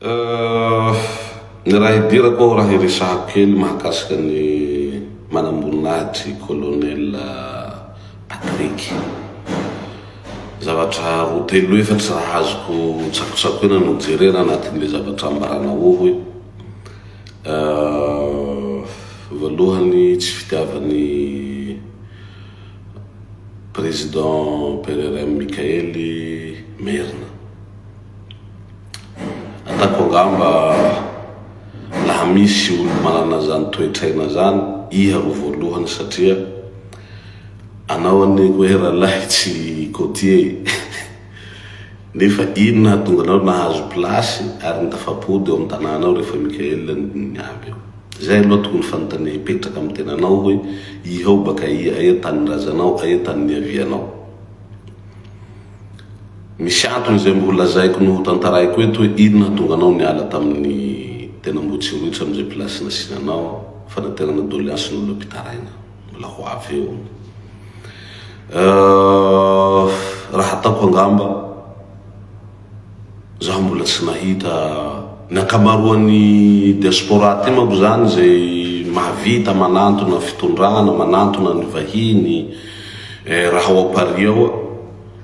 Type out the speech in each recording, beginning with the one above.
Ny raha idirako raha iresahako kely mahakasika ny manamboninahitry Colonel Patrick. Zavatra roa telo efatry raha azoko tsakotsakoina no jerena anatin'le zavatra ambarana hoe voalohany tsy fitiavan'ny président PRRM Mikaely Merina. Atako angamba laha misy olo manana zany toetraina zany iha ro voalohany satria anao aneko hoe rahalahy tsy côtier nefa ino nahatonga anao nahazo plasy ary nitafapody eo amin'ny tanànao rehefa Mikaely niavy eo. Zay aloha tokony fanontania hipetraka amin'ny tenanao hoe iha baka aia tany razanao, aia tany niavianao. Misy antony zay mbo lazaiko no tantaraiko eto hoe ino nahatonga anao niala tamin'ny tena Ambohitsiroitra amizay plasy nasinanao fanaterana doléance n'olo pitaraina mbola ho avy eo. Raha ataoko angamba zaho mbola tsy nahita ny ankamaroan'ny diaspora ty manko zany zay mahavita manantona fitondrana, manantona ny vahiny raha ao Paris ao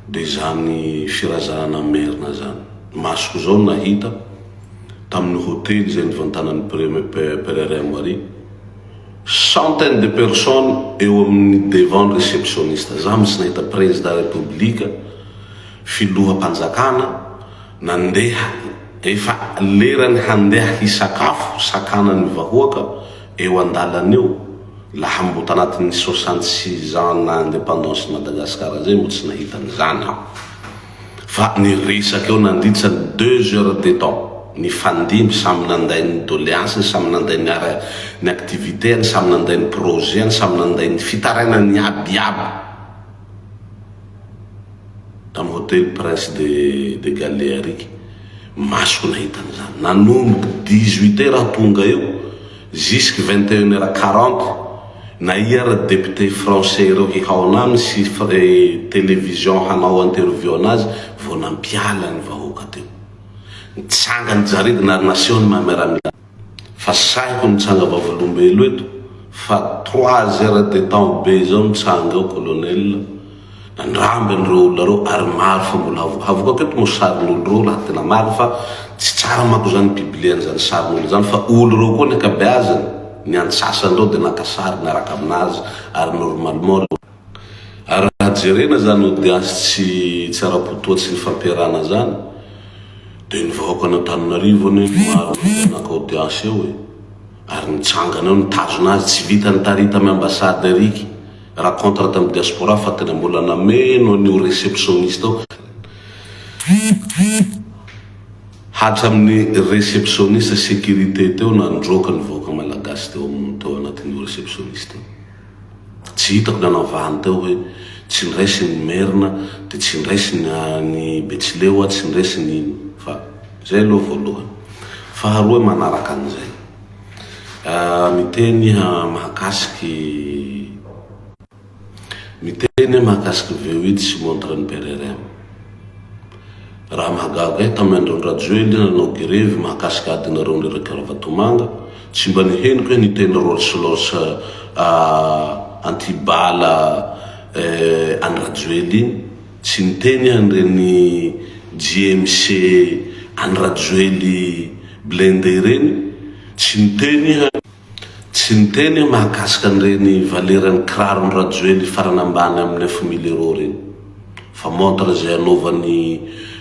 de zany firazana Merina zany. Masoko zao nahita tamin'ny hôtely zay nivantanan'ny PRRM ary centaine de personnes eo amin'ny devant réceptionniste. Zaho misy nahita président république filoham-panjakana nandeha efa lerany handeha hisakafo sakanany vahoaka eo andalany eo laha mbo tanatin'ny 66 ans na indépendance Madagascar zay mbo tsy nahita an'izany aho. Fa niresaky eo nandritra 2 heures de temps ny fandimby samy nanday ny doléance, samy nanday ny activité, samy nanday ny projet, samy nanday ny fitarainany iabiaby tamin'ny hôtel Prince de Galles ariky. Masoko nahita an'izany nanomboky 18 heures tonga eo jusque 21h40 na iara député français ireo hihaonaminy sy télévision hanao interview anazy vo nampiala ny vahoaka teo. Nitsanga ny jaridy na nation mameramila fa saiko nitsanga vavolombelo eto fa 3 heures de temps be zao nitsanga eo colonel nandramby an'ireo olona reo ary maro fa mbola havoaka keto mo sarin'olo reo laha tena maro fa tsy tsara mako zany bibliany zany sarin'olo zany fa olo reo koa ny akabeazany ny antsasany reo de nakasary niaraka aminazy ary normalement ary raha jerena zany audience tsy ara-potoatsy ny fampiarana zany de ny vahoaka na Antananarivo ny maro naka audience eo ary nitsangana eo nitazona azy tsy vita nitarita amy ambassade ariky raha contre tamin'ny diaspora fa tena mbola nameno an'io réceptionniste ao hatramin'ny réceptionniste sécurité teo nandroka ny vahoaka malagasy teo anatin'io réceptionniste. Tsy hitako nanavahany teo hoe tsy niraisy ny Merina de tsy niraisy ny Betsileo tsy niraisy ny fa zay aloha voalohany. Faharoa manaraka an'izay miteny mahakasiky V8 sy montre ny PRRM. Raha mahagaga tamin'ny andron'ny Rajoely nanao grevy mahakasiky adinareo nireka Vatomanga tsy mba niheniko hoe niteny Rolls antibala any Rajoely iny tsy niteny an'ireny GMC any Rajoely blindé reny tsy niteny mahakasika an'ireny valerany kirarony Rajoely farany ambany amin'ny 9 000 € reny fa montre zay anaovan'ny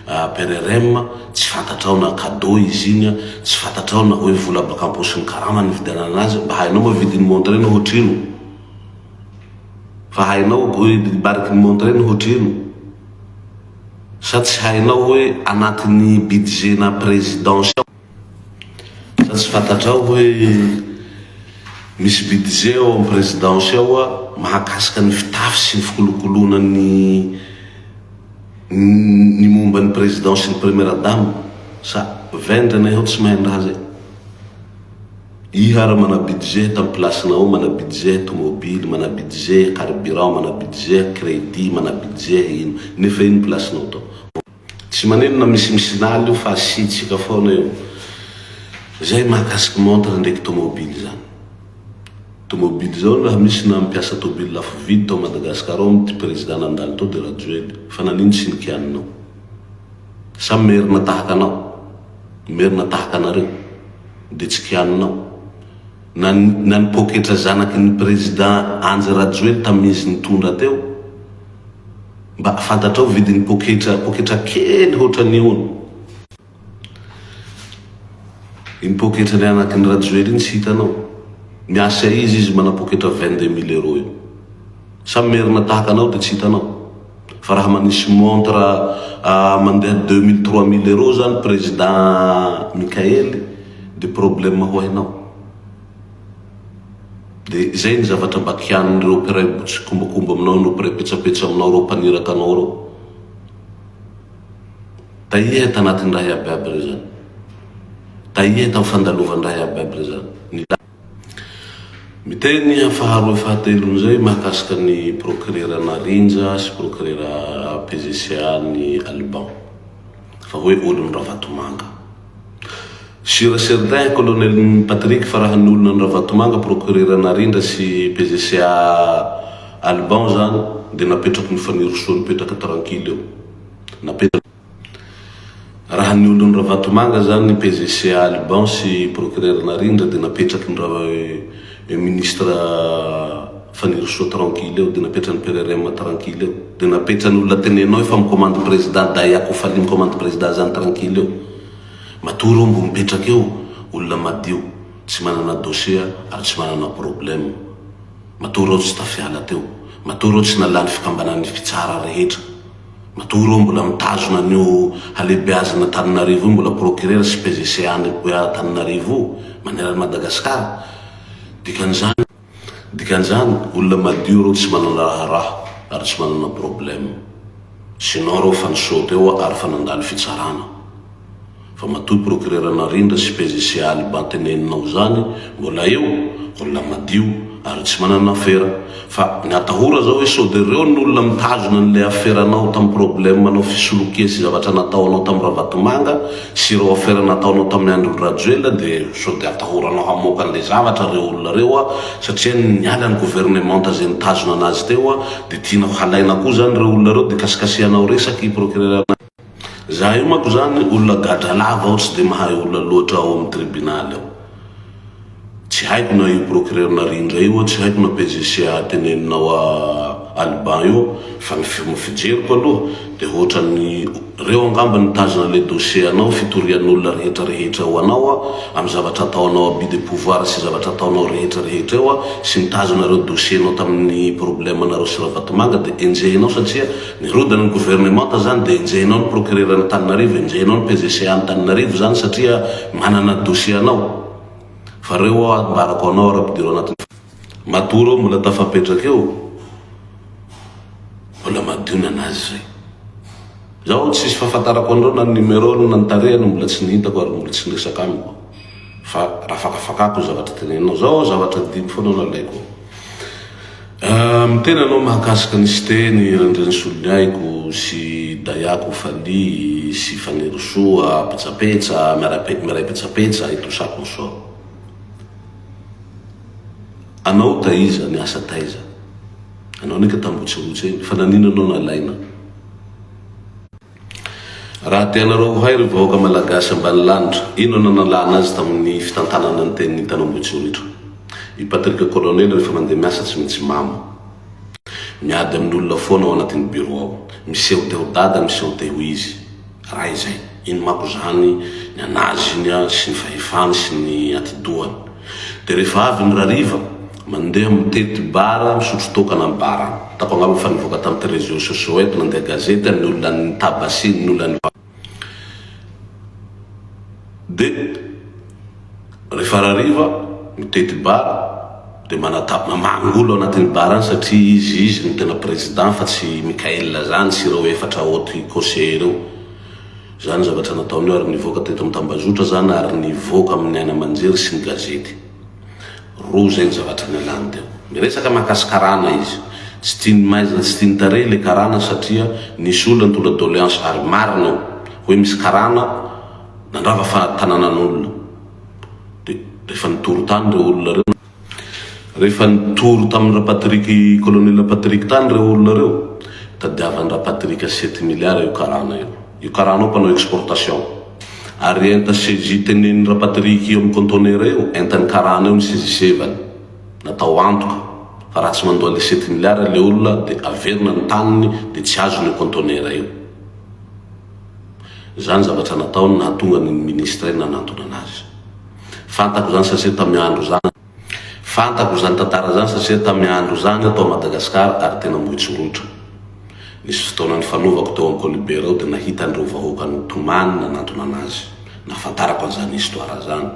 PRRM tsy fantatrao na cadeau izy iny, tsy fantatrao na hoe vola baka amposiny karama ny vidiana anazy. Mba hainao mavidiny montre iny hoatrino fa hainao hoe bariky ny montre iny hoatrino sa tsy hainao hoe anatin'ny budget na présidence sa tsy fantatrao hoe misy budget ao amin'ny présidence ao mahakasika ny fitafy sy ny fikolokolona ny momba ny président sy ny première dame sa vendre na eo tsy mahay raha zay. Iha raha mana budget tamin'ny placenao, mana budget tomobile, mana budget carburant, mana budget crédit, mana budget ino nefa ino placenao tao. Tsy maneno na misy naly io fa asitsika foana eo zay mahakasiky montre ndraiky tomobily zany. Tomobily zao raha misy na mampiasa tomobily lafo vidy tao Madagasikara ao ty président nandalo tao de Rajoely fa nanino tsy nikianinao. Samy merina tahaka anao, merina tahaka anareo de tsy kianinao. Na nipoketra zanaky ny président Andry Rajoely tamizy nitondra teo mba fantatrao vidiny poketra kely hoatran'io. Iny poketra le anaky ny Rajoely iny tsy hitanao. Miasa izy manapoketra 22 000 € io. Samy merina tahaka anao de tsy hitanao. Fa raha manisy montre mandeha 2 000 3 000 € zany président Mikaely de problème ho hainao. De zay ny zavatra mba kianin'ireo mpiray-botsy kombakomba aminao, no mpiray-petsapetra aminao, reo mpaniraka anao reo. Taia tanatin'ny raha iabiaby re zany. Taia tamin'ny fandalovan'ny raha iabiaby re zany. Miteny faharoa fahatelon'izay mahakasika ny procureur Narindra sy procureur PGCA ny Alban fa hoe olon'ny Ravatomanga. Sur certain colonel Patrick fa raha ny olona ny Ravatomanga procureur Narindra sy PGCA Alban zany de napetraky ny fanirosoa nipetraka tranquille eo. Raha ny olon'ny Ravatomanga zany ny PGCA Alban sy procureur Narindra de napetraky ny ministre fanirosoa tranquille eo, de napetra ny PRRM tranquille eo, de napetra ny olona tenenao efa micommande président Dayako Faly micommande président zany tranquille eo. Matory mbo mipetraky eo olona madio tsy manana dossier ary tsy manana problème. Matory ao tsy tafiala teo, matory ao tsy nalany fikambanan'ny fitsara rehetra, matory ao mbola mitazona an'io halehibeazana Antananarivo mbola procureur sy PGCA ny Antananarivo manerana Madagasikara. Dikan'izany olona madio reo tsy manana raha ary tsy manana problème. Sinao reo fa nisoa teo ary fa nandalo fitsarana. Fa matoy procureur Narindra sy PGCA Alban teneninao zany mbola eo olona madio ary tsy manana afera. Fa ny atahora zao hoe sode reo ny olona mitazona n'le aferanao tamin'ny problème manao fisolokia sy zavatra nataonao tamin'ny Ravatomanga sy reo afera nataonao tamin'ny Andry Rajoely de sode atahoranao hamoaka an'le zavatra reo olona reo satria niala ny gouvernement zay nitazona anazy teo de tianao halaina koa zany reo olona reo de kasikasianao resaky procureur. Za io mako zany olona gadra lava ao tsy de mahay olona loatra ao amin'ny tribunal ao. Tsy haiko na io procureur Narindra io, tsy haiko na PGCA teneninao Alban io, fa ny fijeriko aloha de ohatran'ny reo angamba nitazona le dossier anao fitorian'olona rehetra ao anao amin'ny zavatra ataonao abus de pouvoir sy zavatra ataonao rehetra eo sy nitazona reo dossier anao tamin'ny problème anareo sy Ravatomanga de enjehinao satria nirodana ny gouvernement zany de enjehinao ny procureur Antananarivo, enjehinao ny PGCA Antananarivo zany satria manana dossier anao. Fa reo ambarako anao rapidiro anatin'ny matory ao mbola tafapetraky eo mbola madio ny anazy zay. Zaho tsisy fahafantarako andreo na numéro na ntarehany mbola tsy nihitako ary mbola tsy niresaka amiko. Fa raha fakafakako zavatra teneninao zao zavatra dimy foana nalaiko. Miteny anao mahakasika ny cité ny Andreny Soliaiko sy Dayako Faly sy fanirosoa petsapetra miray petsapetra et tout ça consort. Anao taiza ny asa taiza, anao neka tambotsirotsy eny fa nanino anao nalaina. Raha tianareo hay ry vahoaka malagasy ambany lanitra, ino nanalana azy tamin'ny fitantanana ny teny Tanambotsiritra. I Patrick Colonel rehefa mandeha miasa tsy maintsy mamo miady amin'olona foana ao anatin'ny bureau ao, miseho teo dada miseho teo izy. Raha izay ino mako zany ny anazy iny sy ny fahefany sy ny atidohany. De rehefa avy ny rariva mandeha mitety bara misotro tokana amin'ny bara. Tako angamba fa nivoaka tamin'ny réseaux sociaux eto nandeha gazety ny olona ny tabasiny ny olona ny de rehefa rariva mitety bara de mangolo anatin'ny bara satria izy ny tena président fa tsy Mikael zany sy reo efatra haute conseiller reo. Zany zavatra nataony ary nivoaka teto amin'ny Tambazotra zany ary nivoaka amin'ny Aina Amanjery sy ny gazety. Roa zay ny zavatra nialany teo. Miresaka mahakasika rana izy. Tsy tiany maiza tsy tiany tare le karana satria nisy olona nitondra doléance ary marina hoe misy karana nandrava fa tananan'olona. rehefa nitory tany reo olona reo, rehefa nitory tamin'ny Patrick colonel Patrick tany reo olona reo, tadiavany Patrick 7 milliards io karana io karana io mpanao exportation, ary enta CJ tenen'ny Patrick io amin'ny conteneur io entany karana io ny CJ7 natao antoka, fa raha tsy mandoa le 7 milliards le olona dia averina ny taniny dia tsy azo ny conteneur io. Zany zavatra nataony nahatonga ny ministre nanantona anazy. Fantako zany satria tamin'ny andro zany, fantako zany tantara zany satria tamin'ny andro zany atao Madagasikara ary tena mbohitsorotra. Nisy fotoana ny fanovako teo amin'ny Colibert ao dia nahita an'ireo vahoaka ny tomany nanantona anazy, nafantarako an'izany histoire zany.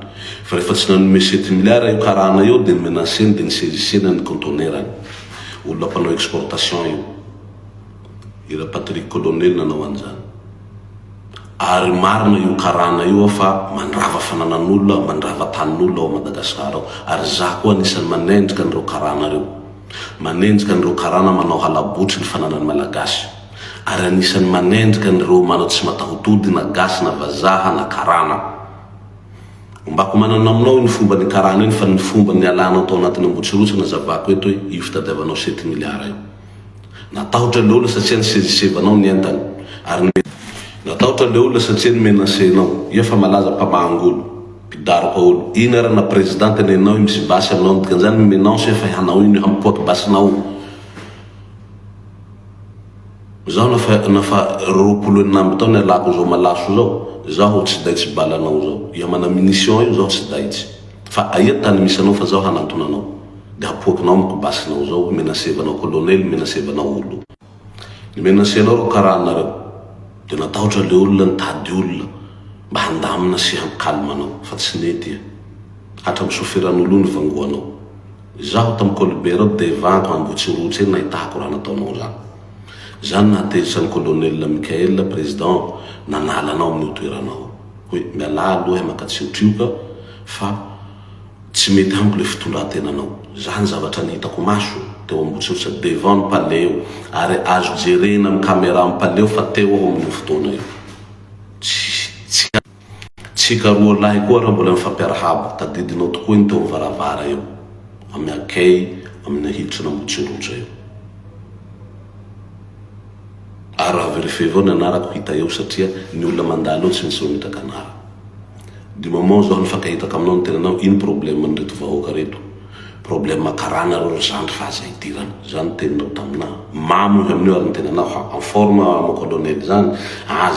Fa rehefa tsy nanome 7 milliards io karana io dia nimenaseny dia nisezisena ny conteneurany olona mpanao exportation io, ira Patrick colonel nanao an'izany. Ary marina io karana io fa mandrava fananan'olona, mandrava tanin'olona ao Madagasikara ao. Ary za koa anisan'ny manendrika an'ireo karana reo, manendrika an'ireo karana manao halabotry ny fananan'ny malagasy, ary anisan'ny manendrika an'ireo manao tsy matahotody na gasy na vazaha na karana. Mbako manana aminao ny fomba ny karana iny, fa ny fomba ny alanao tao anatin'ny Ambohitsirotsy na zavako eto hoe io fitadiavanao 7 milliards io. Natahotra le olona satria nisezisevanao ny entany, ary natahotra le olona satria nimenasenao. Ia fa malaza mpamangolo mpidaroka olo iny ara na presidente nenao misy basy aminao, dikan'izany mimenanso efa hanao iny hampoaky basinao. Zaho nafa 20 namby tao ny alako zao malaso zao, zaho tsy daitsy balanao zao, ia mana munition io zaho tsy daitsy, fa aia tany misy anao fa zaho hanantonanao dia hapoakinao amiko basinao zao, menasevanao colonel, menasevanao olo. Menasenao ro karana reo dia natahotra le olona nitady olona mba handamina sy hamkalmanao, fa tsy nety ia, hatra misoferan'olo ny vangoanao. Zaho tamin'ny Colibert ao devanko Ambohitsirotsy eny nahitako raha nataonao zany. Zany nahatezitra ny colonel Michael président nanalanao amin'ny toeranao hoe miala aloha makatsiotsioka fa tsy mety amiko le fitondrantenanao. Zany zavatra nihitako maso teo Ambohitsirotsy devant ny palais eo, ary azo jerena amin'ny caméra amin'ny palais eo fa teo aho amin'ny fotoana io. Tsika roa lahy koa raha mbola mifampiarahaba, tadidinao tokoa iny teo amin'ny varavara eo amin'ny akay amin'ny hiditra n'Ambohitsirotsy eo. Ary raha vérifié avao ny anarako hita eo satria ny olona mandalo eo tsy misy mitaka anara. Du moment zaho nifankahitaka aminao ny tenanao, ino problème nreto vahoaka reto? Problème karana reo zandry fahazaitirana, zany teninao taminahy. Mamo amin'io ary ny tenanao en forme mo colonel zany,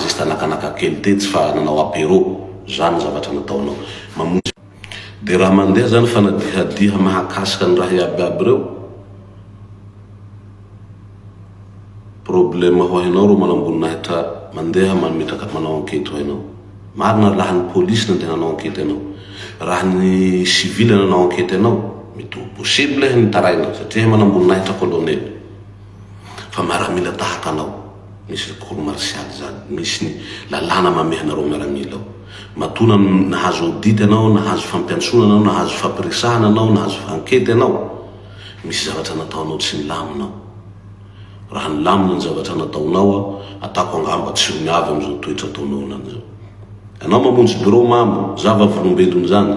juste anakanaka kely tetsy fa nanao apéro, zany zavatra nataonao. Mamonjy dia raha mandeha zany fanadihadiha mahakasika ny raha iabiaby reo. Problème ho hainao ro manambony nahitra mandeha mametraka manao enquête ho hainao. Marina laha ny police nandeha nanao enquête anao, raha ny civil nanao enquête anao, mety possible ny taraina satria manambony nahitra colonel. Fa miaramila tahaka anao, misy cour martial zany, misy ny lalàna mamehanareo miaramila ao. Matona nahazo audit anao, nahazo fampiantsona anao, nahazo fampiresahana anao, nahazo enquête anao, misy zavatra nataonao tsy nilaminao. Raha nilamina ny zavatra nataonao atako angamba tsy ho miavy am'izao toetra ataonao an'izao. Anao mamonjy bureau mamo, zava volombelony zany.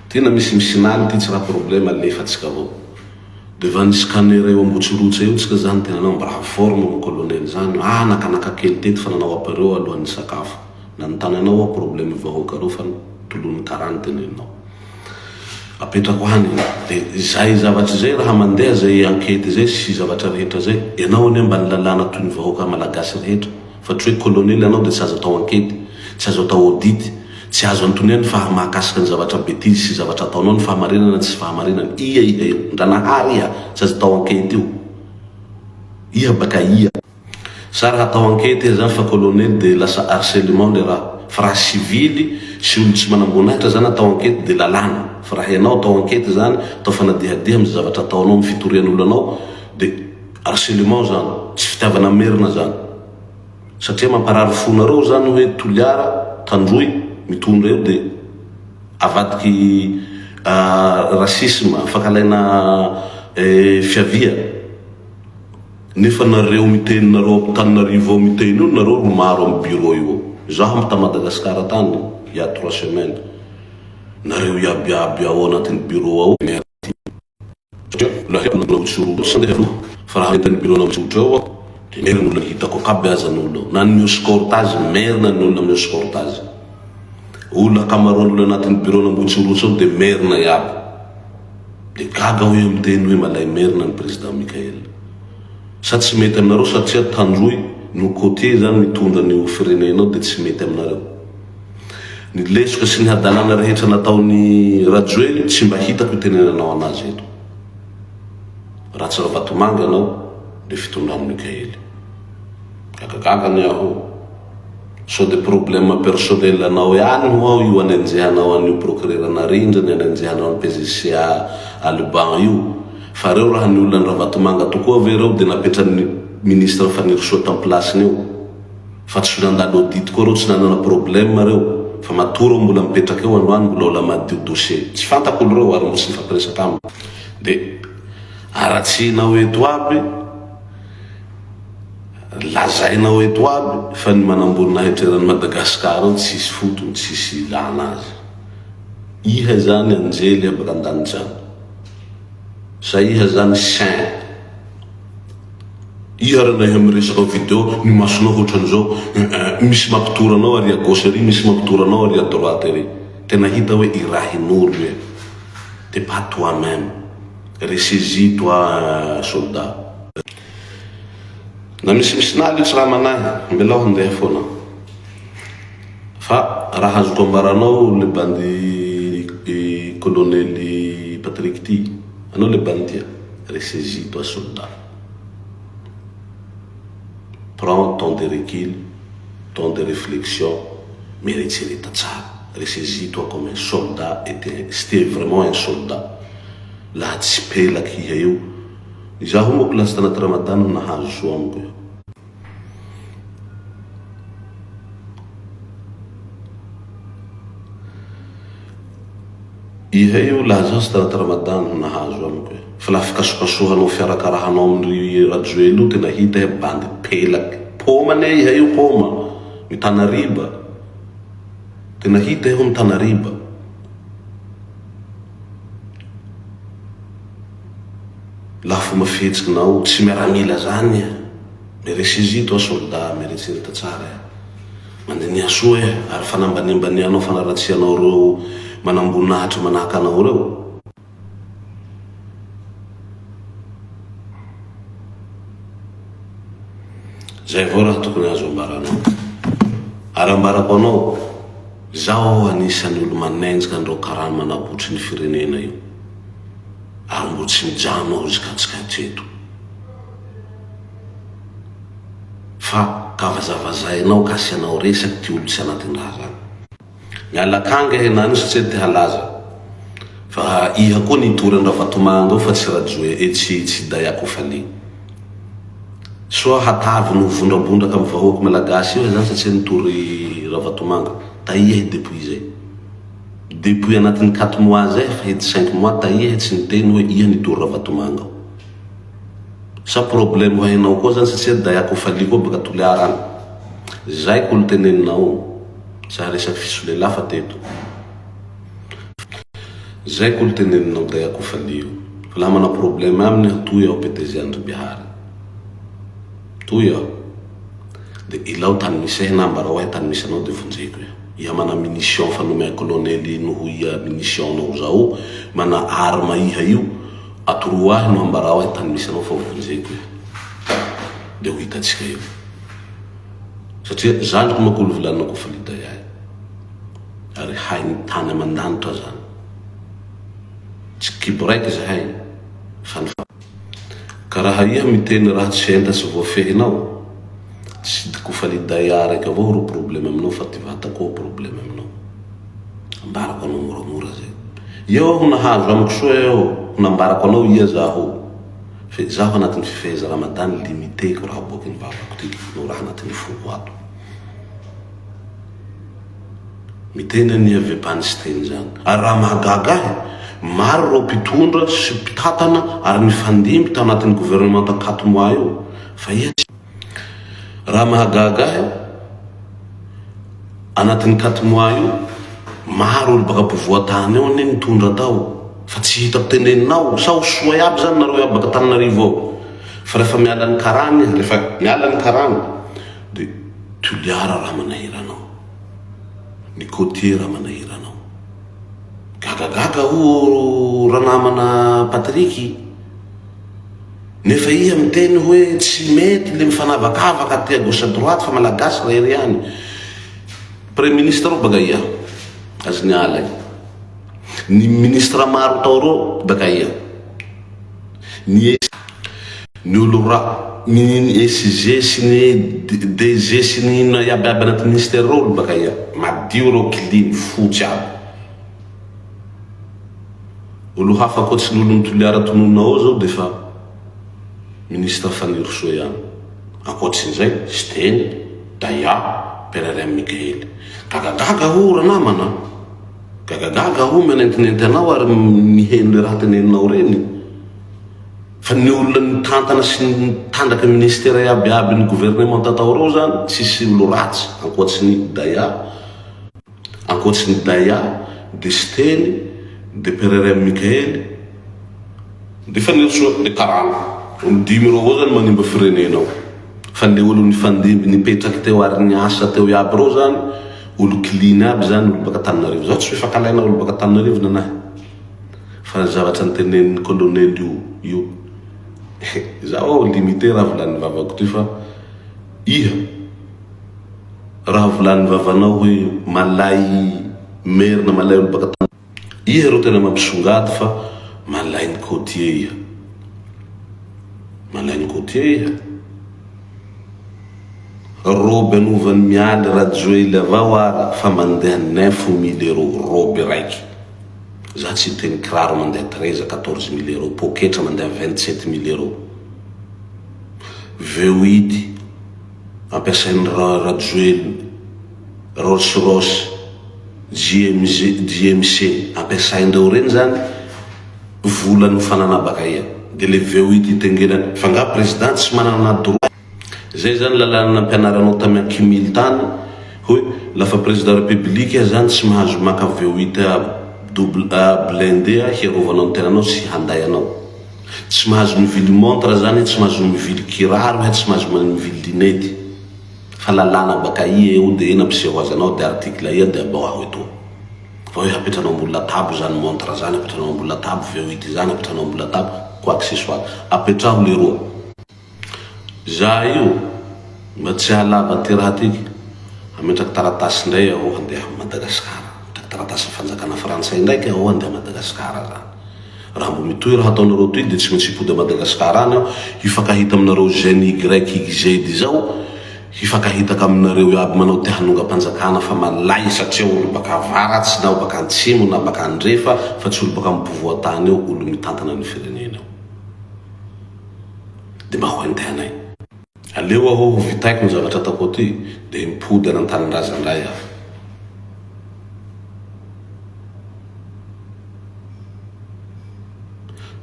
Tena misy misinany ty tsy raha problème alefatsika avao. Deva nisy scanner eo Ambohitsirotsy eo tsika zany tena anao mba raha forme mo colonel zany. Nakanaka kely tety fa nanao apéro alohan'ny sakafo. Nanontany anao problème vahoaka reo fa tolon'ny karany tenenao. Apetrako hany dia zay zavatra zay raha mandeha zay enquête zay sy zavatra rehetra zay, ianao ane mba nilalàna toy ny vahoaka malagasy rehetra, fa tsy hoe colonel anao dia tsy azo atao enquête, tsy azo atao audit, tsy azo antonay ny mahakasika ny zavatra bêtise sy zavatra ataonao ny fahamarinana tsy fahamarinana. Ia io ndranahary ia tsy azo atao enquête io, ia baka ia sa raha atao enquête zany fa colonel dia lasa harcèlement le raha. Fa raha civily sy olo tsy manambonahitra zany atao enquête dia lalàna. Fa raha ianao atao enquête zany, atao fanadihadiha amin'ny zavatra ataonao amin'ny fitorian'olo anao dia harcèlement zany, tsy fitiavana merina zany. Satria mamparary fonareo zany hoe toliara tandroy mitondra eo dia avadiky racisme, fankalaina fiavia. Nefa nareo miteny nareo Tananarivo miteny io nareo ro maro amin'ny bureau io. Zaho ta Madagasikara tany il y a 3 semaines nareo iabiaby ao anatin'ny bureau ao fa raha entan'ny bureau na mitsotra ao de merin'olona hitako akabeazan'olona na ny mioscortage merina ny olona mioscortage olona akamaroan'olona anatin'ny bureau na mbotsirotsy ao de merina iaby de gaga hoe miteny hoe malay merina ny président Mikael sa tsy mety aminareo satria tanjoy no côté zany mitondra ny firenenao de tsy mety aminareo ny lesoka sy ny hadalana rehetra nataony Rajoely tsy mba hitako itenenanao anazy eto raha tsy Ravatomanga anao de fitondran'ny Mikael gagagagany aho so de problème personnel anao ihany ho ao io anenjehanao an'io procureur narindrany anenjehanao an'ny PGCA Alban io fa reo raha ny olona ny Ravatomanga tokoa ve reo de napetran'ny ministre fanirisoa tam place eo fa tsy nandalo audit koa reo tsy nanana problème reo fa matoro mbola mipetraka eo androany mbola ola madio dossier tsy fantako olo reo ary mbo tsy nifampiresaka aminy de aratsinao eto aby lazainao eto aby fa ny manamborona hetreran'ny Madagasikara tsisy fotony tsisy ilana azy iha zany anjely abaka andanijany sa iha zany saint iha ranahy amiresaka video ny masonao hoatran'izao misy mampitoranao ary à gauche ery misy mampitoranao ary à droite ery tena hita hoe irahin'olo hoe t'es pas toi-même ressaisis toi soldat na misy naly tsy raha manahy mbelao handeha foana fa raha azoko ambaranao le bandi colonel Patrick Ty anao le bandia ressaisis toi soldat prends ton de recul ton de réflexion mais retireta tsara ressaisis toi comme un soldat et c'était vraiment un soldat laha tsy pelaky iha io izaho moko lasa tanaty Ramadana nahazo soa amiko io iha io laha zaho sy tanaty Ramadana nahazo amiko io fa laha fikasokasohanao fiarakarahanao amin'ny Rajoely io tena hita he bandy pelaky poma ne iha io poma mitana riba tena hita eo mitana riba lafo mafetsikinao tsy miaramila zany iha mais ressaisis toi soldat meritsereta tsara iha mandania soa iha ary fanambaniambanianao fanaratsianao reo manambonahitra manahaka anao reo zay avao raha tokony azo ambaranao ary ambarako anao zaho anisan'ny olo manenjika andreo karany manabotry ny firenena io ary mbo tsy mijano aho zikatsika hatreto fa kavazavazainao ka asianao resaky ty olo tsy anatin'ny raha zany mialakanga henany satria ty halaza fa iha koa nitory ny Ravatomanga ao fa tsy Rajoely tsy Dayakofaly soa hatavy no vondrabondraka amin'ny vahoaka malagasy io zany satria nitory Ravatomanga taia depuis zay depuis anatin'ny 4 mois zay fa hety 5 mois taia tsy niteny hoe iha nitory Ravatomanga ao sa problème ho hainao koa zany satria Dayakofaly koa baka toliarany zay ko olo teneninao sa resaky fisolela fa teto zay ko olo teneninao Dayakofaly io fa laha mana problème aminy toy aho PDG Andry-Bihary toy aho de ilao tany misy nambara hoe tany misy anao de vonjeko iha mana munition fa nome colonel noho iha munition nao zao mana arma iha io atoroahy no ambara hoe tany misy anao fa vonjeko de ho hitatsika io satria zandriko makolo volanako fa lida iay ary hainy tany amandanitra zany tsy kibo raiky zahay fa ka raha iha miteny raha tsy enta tsy voafehinao tsy Kofaly raiky avao ro problème aminao fa ty vatako problème aminao ambarako anao moramora zay eo ho nahazo amiko soa eo ho nambarako anao iha zaho fe zaho anatin'ny fifeheza Ramadany limiteko raha boaky ny vavako tiky no raha anatin'ny foko ato miteny ny avepany sy teny zany ary raha mahagaga ahy maro reo mpitondra sy mpitatana ary mifandimby tao anatin'ny gouvernement 4 mois io fa iha raha mahagaga ahy anatin'ny 4 mois io maro olo baka mpivoatany eo ne nitondra tao fa tsy hitako teneninao sao soa iaby zany nareo iaby baka Tananarivo ao fa rehefa mialany karany rehefa mialany karany de Tuliara raha manahiranao ny Côtier raha manahiranao gagagaga o ranamana Patriky nefa iha miteny hoe tsy mety le mifanavakavaka aty à gauche à droite fa malagasy raha ery any premier ministre ro baka iha azy ny ala ny ministre maro tao ro baka iha ny olo ny SG sy ny DG sy ny iaby aby anaty ministère ro baka iha madio ro clean fotsy aby olo hafa koatsy n'olo Tuliara tononao zao de fa ministre Fanirisoa ihany ankoatsin'izay sy teny Daya Perere Mikaely gagagaga ho ranamana gagagaga ho manentinenty anao ary miheno le raha teneninao reny fa ny olona nitantana sy nitandraka ministère iaby aby ny gouvernement tatao reo zany tsisy olo ratsy ankoatsin'ny Daya de sy teny de Perere Mikaely de Fanirisoa de karana olo dimy reo avao zany manimba firenenao fa le olo nipetraky teo ary niasa teo iaby reo zany olo clean aby zany olo baka Tananarivo zao tsy fifakalaina olo baka Tananarivo nanahy fa zavatra nitenen'ny colonel io zaho limité raha volan'ny vavako ty fa iha raha volan'ny vavanao hoe malay merina malay olo baka Tananarivo iha reo tena mampisongady fa malay ny Côtier iha malainy Côtier iha robe anovany mialy rajoely avao ara fa mandeha 9 000 euros robe raiky za tsy teny kiraro mandeha 13-14 000 euros poketra mandeha 27 000 euros V8 ampiasainy rajoely Rolls Royce GMC ampiasaindreo reny zany volany fanana baka iha de le V8 itengenany fa nga président tsy manana droit zay zany lalana nampianaranao tamy akimily tany hoe lafa président république iha zany tsy mahazo maka V8 blindé hiarovanao ny tenanao sy handay anao tsy mahazo mivily montre zany tsy mahazo mivily kiraro tsy mahazo mivily linety fa lalana baka iha eo de ena ampiseho azy anao de article iha de abao aho eto fa hoe apetranao ambony latabo zany montre zany apetranao ambony latabo V8 zany apetranao ambony latabo quoi accessoire apetraho le roa za io mba tsy halava ty raha tiky ametraky taratasy ndray aho handeha Madagasikara ametraky taratasy fanjakana Frantsay ndraiky aho handeha Madagasikara zany raha mbo mitohy raha ataonareo toy de tsy maintsy hipody Madagasikara any aho hifankahita aminareo GNYZ zao hifankahitaka aminareo aby manao te hanonga mpanjakana fa malay satria olo baka avaratsy na baka antsimo na baka andrefa fa tsy olo baka mpivoatany eo olo mitantana ny firenena eo de mba hoentenay aleo aho vitaiko ny zavatra atako aty de mipody anantanindrazandray aho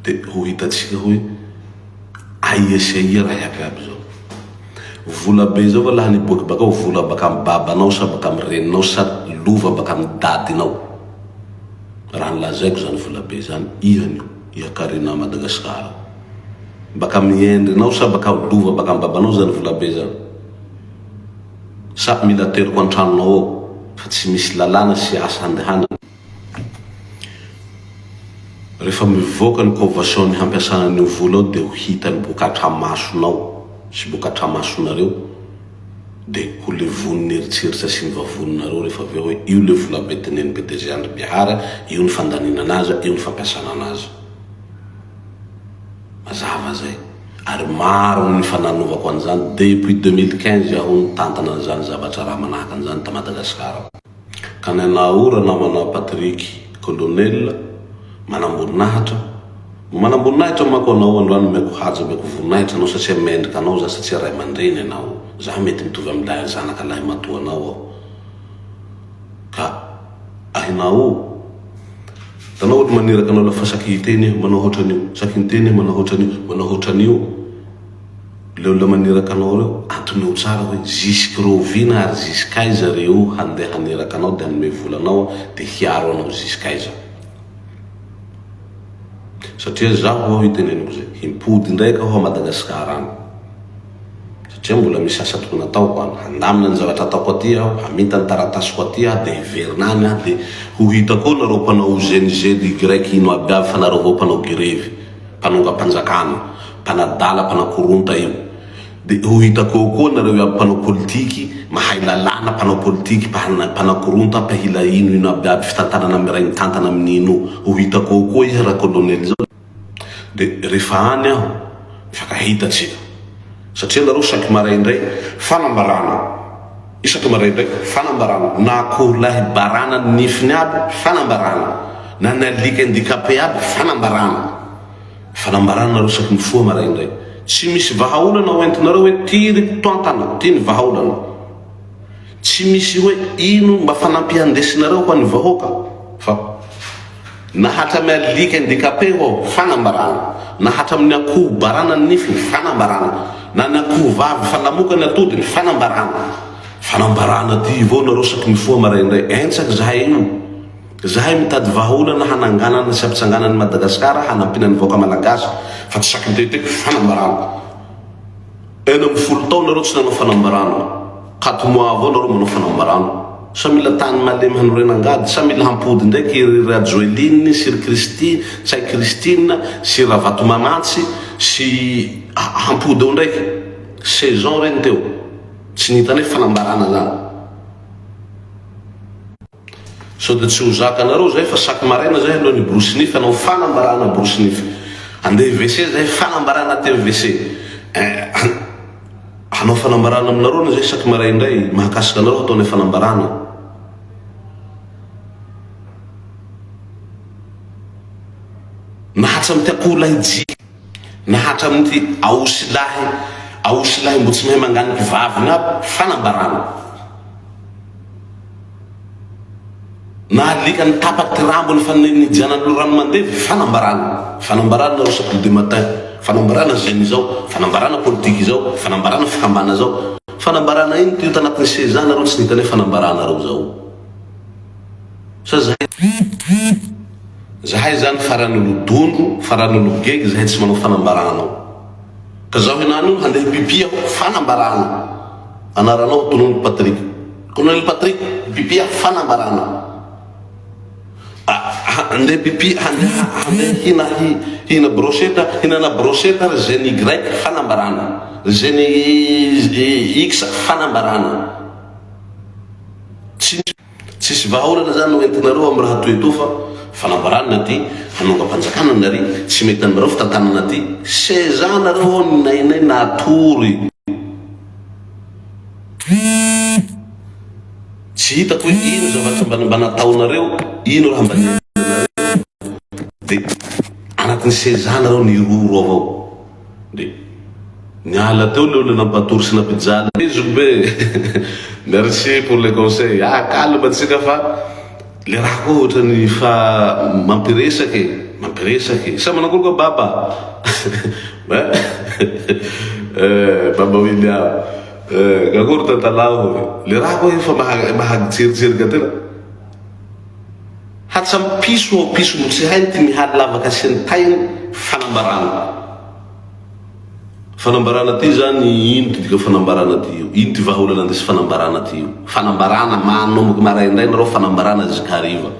de ho hitatsika hoe aia sy aia raha iaby aby zao vola be zao va laha niboaky bakao vola baka amy babanao sa baka amy reninao sa lova baka amy dadinao raha nilazaiko zany vola be zany ihanio iha Karina Madagasikara baka amy endrinao sa baka lova baka amy babanao zany vola be zany sa mila teriko antranonao ao fa tsy misy lalana sy asa handehana rehefa mivoaka ny convention ny hampiasana ny vola ao de ho hitany bokatra masonao sy bokatra masonareo de ho levoniny eritseritra sy ny vavononareo rehefa aveo hoe io le vola be teneny PDG Andry Bihara io ny fandanina anazy io ny fampiasana anazy mazava zay ary maro ny fananovako an'izany depuis 2015 aho nitantana an'izany zavatra raha manahaka an'izany ta Madagasikara ka nanahora namana Patrick colonel manamboninahitra mako anao androany meko haja meko voninahitra anao satria mendrika anao za satria ray aman-dreny anao za mety mitovy amin'ny zanaka lahy matoa anao aho ka ahinao tanao olo maniraka anao lafa saky hiteny manao hoatran'io saky hiteny manao hoatran'io leo la maneraka anao reo antoneo tsara hoe jusque rovina ary jusqu'aiza reo handeha haneraka anao de hanome volanao de hiaro anao jusqu'aiza satria zaho aho hiteneniko zay himpody ndraiky aho a Madagasikara any satria mbola misy asa tokony ataoko any handamina ny zavatra ataoko aty aho hamita ny taratasiko aty aho de hiverinany aho de ho hitako nareo mpanao GNG grec ino aby aby fa nareo avao mpanao grevy mpanongam-panjakana mpanadala mpanakoronta io de ho hitako koa nareo aby mpanao politiky mahay lalàna mpanao politiky mpanakoronta mpahila ino aby aby fitantanana miray mitantana amin'ino ho hitako koa izy raha colonel zao de rehefa any aho mifankahitatsika satria nareo saky maraindray fanambarana isaky maraindray fanambarana na akoholahy barana nifiny aby fanambarana na nalika handicapé aby fanambarana nareo saky mifoha maraindray tsy misy vahaolana oentinareo hoe ty ry toantana ty ny vahaolana tsy misy hoe ino mba fanampiandesinareo ho an'ny vahoaka fa nahatra amin'ny alika handicapé ho fanambarana nahatra amin'ny akoho barana nifiny fanambarana na ny akoho vavy falamokany atodiny fanambarana ty avao nareo saky mifoha maraindray entsaky zahay io zahay mitady vahaolana hananganana sy ampitsanganany Madagasikara hanampinany vahoaka malagasy fa tsy saky miteteko fanambarana ena amin'ny 10 taona nareo tsy nanao fanambarana 4 mois avao nareo manao fanambarana sa mila tany malemy hanorenangady sa mila hampody ndraiky ry Adjoeline sy ry Christine sy Christine sy Ravatomanantsy sy hampody eo ndraiky saison reny teo tsy nihitany hoe fanambarana zany so de tsy ho zaka anareo zay fa saky maraina zay alohan'ny brosinify anao fanambarana brosinify andeha WC zay fanambarana ty WC hanao fanambarana aminareo na zay saky maraindray mahakasika anareo ataonay fanambarana nahatra amity akoho lahy jiky nahatra amity aosy lahy mbo tsy mahay manganiky vaviny aby fanambarana na alika ny tapaky rambony fa nijanan'olo rano mandevy fanambarana nareo saky de matin fanambarana zeny zao fanambarana politiky zao fanambarana fikambana zao fanambarana iny ty tanatin'ny 16 ans nareo tsy nihitany hoe fanambarana reo zao sa zahay zany faran'olo dondro faran'olo gegy zahay tsy manao fanambarana ka zaho henany io handeha pipi aho fanambarana anaranao Colonel Patrick pipi aho fanambarana andeha pipi andeha hina brochette hinana brochette ry geny grec fanambarana geny x fanambarana tsisy vahaolana zany no entinareo amin'ny raha toeto fa fanambarana ty hanonga-panjakana nary tsy mety anareo fitantanana ty 16 ans nareo nainay natory tsy hitako hoe ino zavatra mba nataonareo ino raha mba de anatin'ny 16 ans nareo niroro avao de niala teo leo le nampatory sy napijaly izoko be merci pour le conseil calme tsika fa le raha koa ohatrany fa mampiresaky sa manakory koa baba baba William gakory tantalaho le raha koa efa mahagitserijerika tena hatsamy piso mo tsy hainy ty mihaly lavaka sy ny tainy fanambarana ty zany ino ty dika fanambarana ty io ino ty vahaolana andesy fanambarana ty io fanambarana manomboky maraindray nareo fanambarana zikariva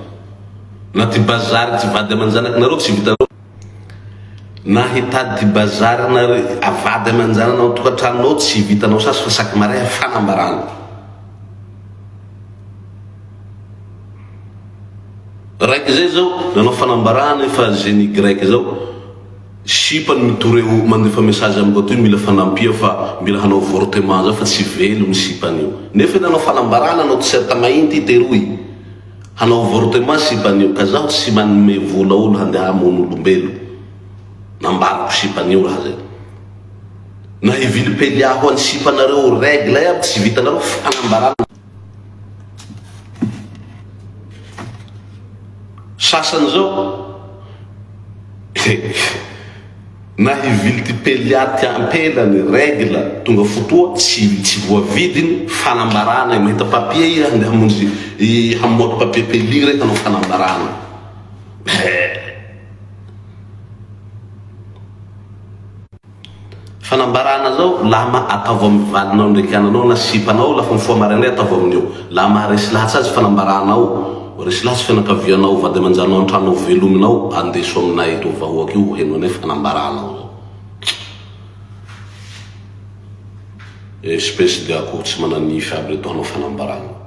na ty bazary ty vady amanjanaky nareo tsy vitanao na hitady ty bazary avady amanjananao tokatranonao tsy vitanao sasy fa saky maray fanambarana raiky zay zao nanao fanambarana fa geny grec zao sipany mitoreo mandefa message amiko toy mila fanampia fa mila hanao avortement zao fa tsy velo misipany io nefa nanao fanambarana anao t-shirt mainty teroy hanao avortement sipany io ka zaho tsy manome vola olo handeha amon'olombelo nambarako sipany io raha zay na hivily pelia ho any sipanareo règle aby tsy vitanareo fanambarana sasany zao na hivily ty peliaty ampelany règle tonga fotoa tsy voavidiny fanambarana mahita papier i andeha hamonjy hamoaka papier peli reka hanao fanambarana. Fanambarana zao lama ataova amin'ny valinao ndraiky ananao na sipanao lafa mifoa maraindray ataova amin'io la maharesy lahatsy azy fanambaranao resy lahatsy fianakavianao vady aman-janao antranao velominao andeso aminay to vahoaky io henao anay fanambaranao zao espèce de akoho tsy mananify aby reto hanao fanambarana.